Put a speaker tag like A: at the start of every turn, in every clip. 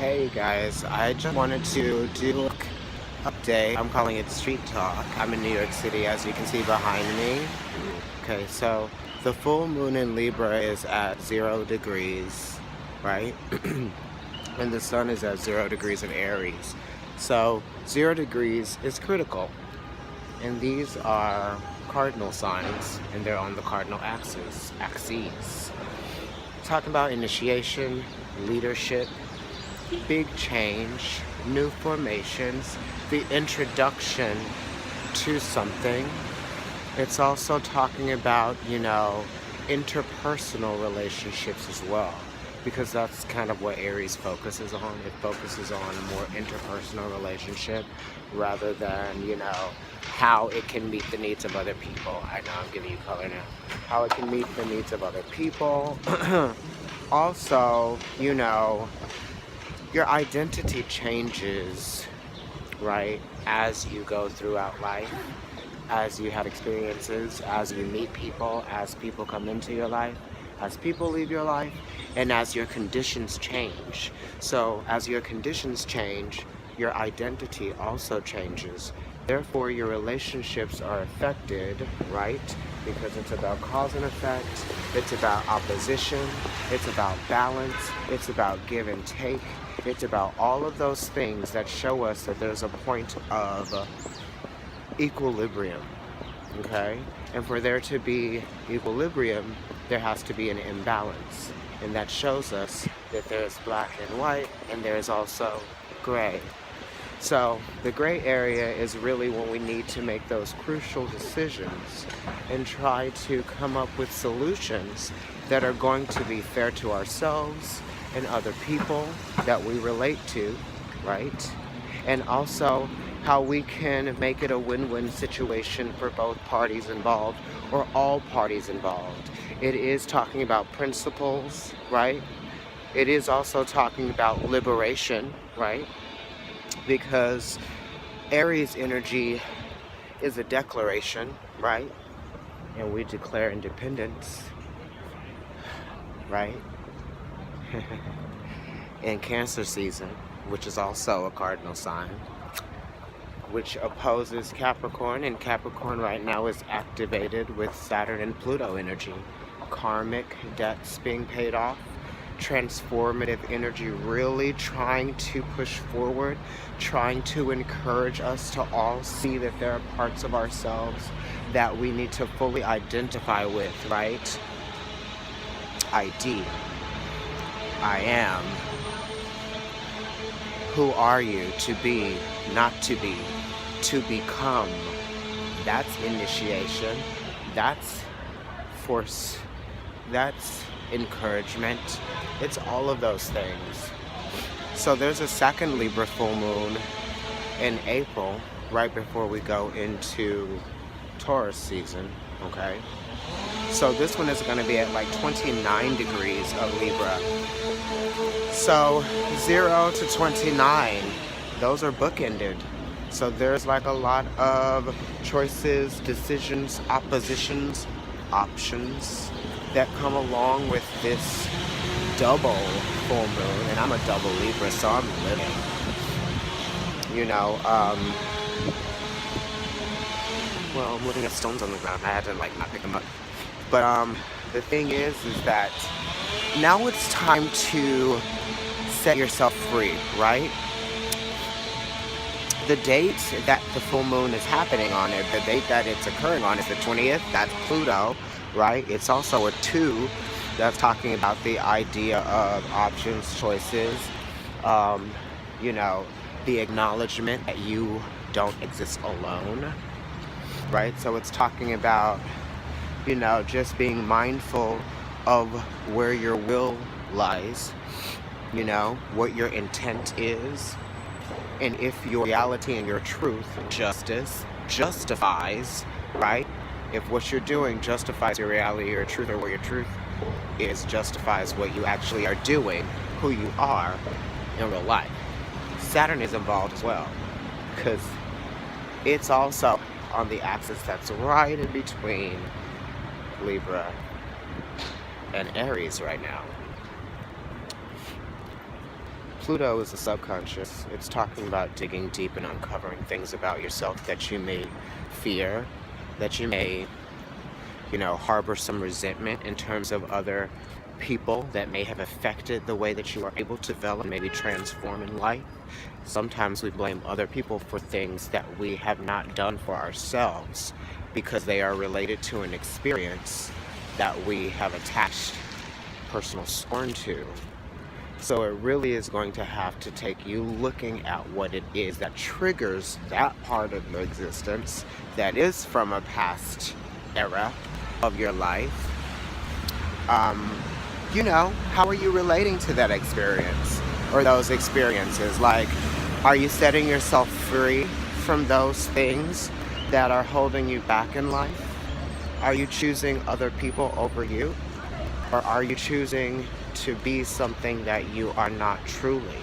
A: Hey guys, I just wanted to do an update. I'm calling it street talk. I'm in New York City, as you can see behind me. Okay, so the full moon in Libra is at 0 degrees, right? And the sun is at 0 degrees in Aries. So 0 degrees is critical. And these are cardinal signs, and they're on the cardinal axes. Talking about initiation, leadership, big change, new formations, the introduction to something. It's also talking about, interpersonal relationships as well, because that's kind of what Aries focuses on. It focuses on a more interpersonal relationship rather than, how it can meet the needs of other people. I know I'm giving you color now. How it can meet the needs of other people. Also, your identity changes, right, as you go throughout life, as you have experiences, as you meet people, as people come into your life, as people leave your life, and as your conditions change. So as your conditions change, your identity also changes. Therefore, your relationships are affected, right? Because it's about cause and effect, it's about opposition, it's about balance, it's about give and take, it's about all of those things that show us that there's a point of equilibrium, okay? And for there to be equilibrium, there has to be an imbalance. And that shows us that there's black and white, and there's also gray. So the gray area is really when we need to make those crucial decisions and try to come up with solutions that are going to be fair to ourselves and other people that we relate to, right? And also how we can make it a win-win situation for both parties involved or all parties involved. It is talking about principles, right? It is also talking about liberation, right? Because Aries energy is a declaration, right? And we declare independence, right? In Cancer season, which is also a cardinal sign, which opposes Capricorn, and Capricorn right now is activated with Saturn and Pluto energy. Karmic debts being paid off, transformative energy really trying to push forward, trying to encourage us to all see that there are parts of ourselves that we need to fully identify with, right? ID. I am. Who are you? To be, not to be, to become. That's initiation. That's force. That's encouragement. It's all of those things. So there's a second Libra full moon in April, right before we go into Taurus season, okay? So this one is going to be at like 29 degrees of Libra. So 0 to 29, those are bookended. So there's like a lot of choices, decisions, oppositions, options that come along with this double full moon. And I'm a double Libra, so I'm living. Well, I'm looking at stones on the ground. I had to not pick them up. But the thing is that now it's time to set yourself free, right? The date that the full moon is happening on it, the date that it's occurring on is the 20th. That's Pluto, right? It's also a 2 that's talking about the idea of options, choices, the acknowledgement that you don't exist alone, right? So it's talking about, just being mindful of where your will lies, what your intent is, and if your reality and your truth, justice, justifies, right? If what you're doing justifies your reality or your truth, or where your truth is justifies what you actually are doing, who you are in real life. Saturn is involved as well, because it's also on the axis that's right in between Libra and Aries right now. Pluto is the subconscious. It's talking about digging deep and uncovering things about yourself that you may fear, that you may, harbor some resentment in terms of other people that may have affected the way that you are able to develop, maybe transform in life. Sometimes we blame other people for things that we have not done for ourselves because they are related to an experience that we have attached personal scorn to. So it really is going to have to take you looking at what it is that triggers that part of your existence that is from a past era of your life. How are you relating to that experience or those experiences? Like, are you setting yourself free from those things that are holding you back in life? Are you choosing other people over you? Or are you choosing to be something that you are not truly?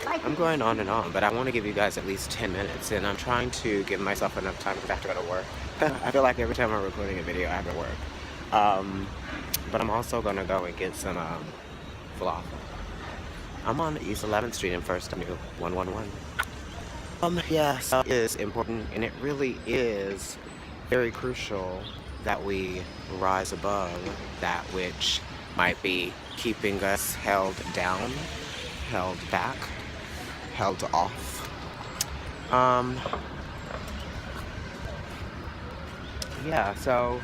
A: I'm going on and on, but I want to give you guys at least 10 minutes, and I'm trying to give myself enough time because I have to go to work. I feel like every time I'm recording a video, I have to work. But I'm also going to go and get some falafel. I'm on East 11th Street in First Avenue, 111. So it is important, and it really is very crucial that we rise above that which might be keeping us held down, held back, held off. So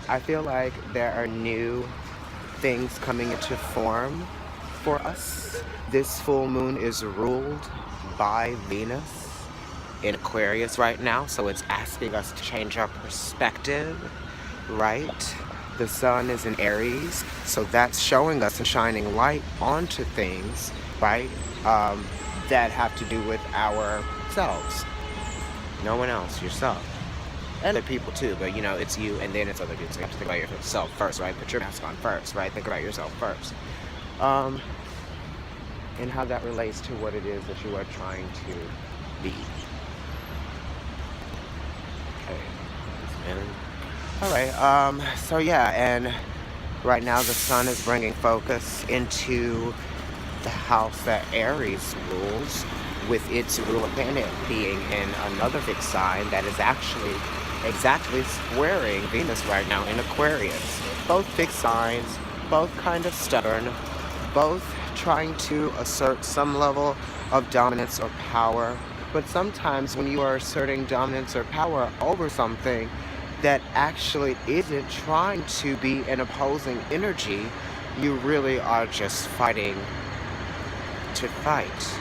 A: I feel like there are new things coming into form for us. This full moon is ruled by Venus in Aquarius right now, so it's asking us to change our perspective, right? The sun is in Aries, so that's showing us and shining light onto things, right, that have to do with ourselves. No one else, yourself. And other people too, but it's you and then it's other people, so you have to think about yourself first, right? Put your mask on first, right? Think about yourself first. And how that relates to what it is that you are trying to be. Okay. Alright, and right now the sun is bringing focus into the house that Aries rules, with its ruler planet being in another fixed sign that is actually exactly squaring Venus right now in Aquarius. Both fixed signs, both kind of stubborn, both trying to assert some level of dominance or power. But sometimes when you are asserting dominance or power over something that actually isn't trying to be an opposing energy, you really are just fighting to fight.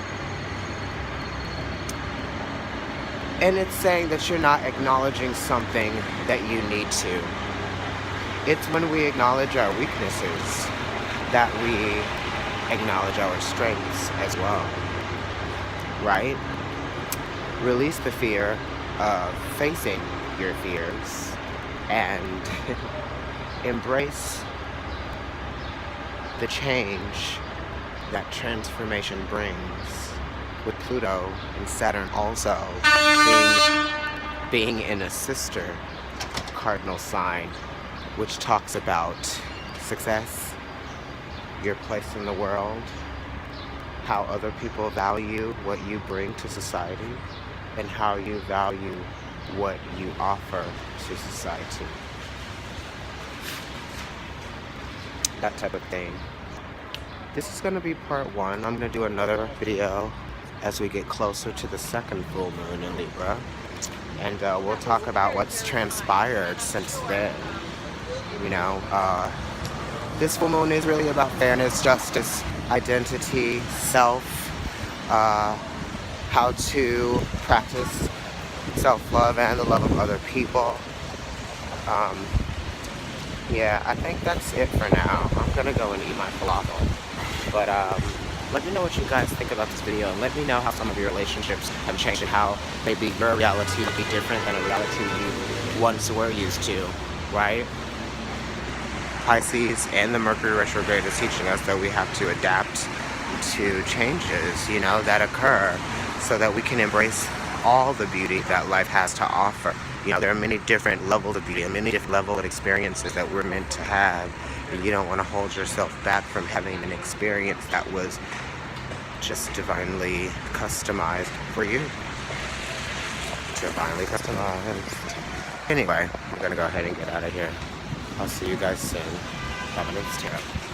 A: And it's saying that you're not acknowledging something that you need to. It's when we acknowledge our weaknesses that we acknowledge our strengths as well, right? Release the fear of facing your fears and embrace the change that transformation brings, with Pluto and Saturn also being in a sister cardinal sign, which talks about success, your place in the world, how other people value what you bring to society, and how you value what you offer to society. That type of thing. This is going to be part 1. I'm going to do another video as we get closer to the second full moon in Libra. And we'll talk about what's transpired since then. This full moon is really about fairness, justice, identity, self, how to practice self-love and the love of other people. I think that's it for now. I'm gonna go and eat my falafel. But let me know what you guys think about this video, and let me know how some of your relationships have changed and how maybe your reality will be different than a reality you once were used to, right? Pisces and the Mercury retrograde is teaching us that we have to adapt to changes, that occur, so that we can embrace all the beauty that life has to offer. There are many different levels of beauty and many different levels of experiences that we're meant to have. You don't want to hold yourself back from having an experience that was just divinely customized for you. Divinely customized. Anyway, I'm gonna go ahead and get out of here. I'll see you guys soon. Providence Tarot.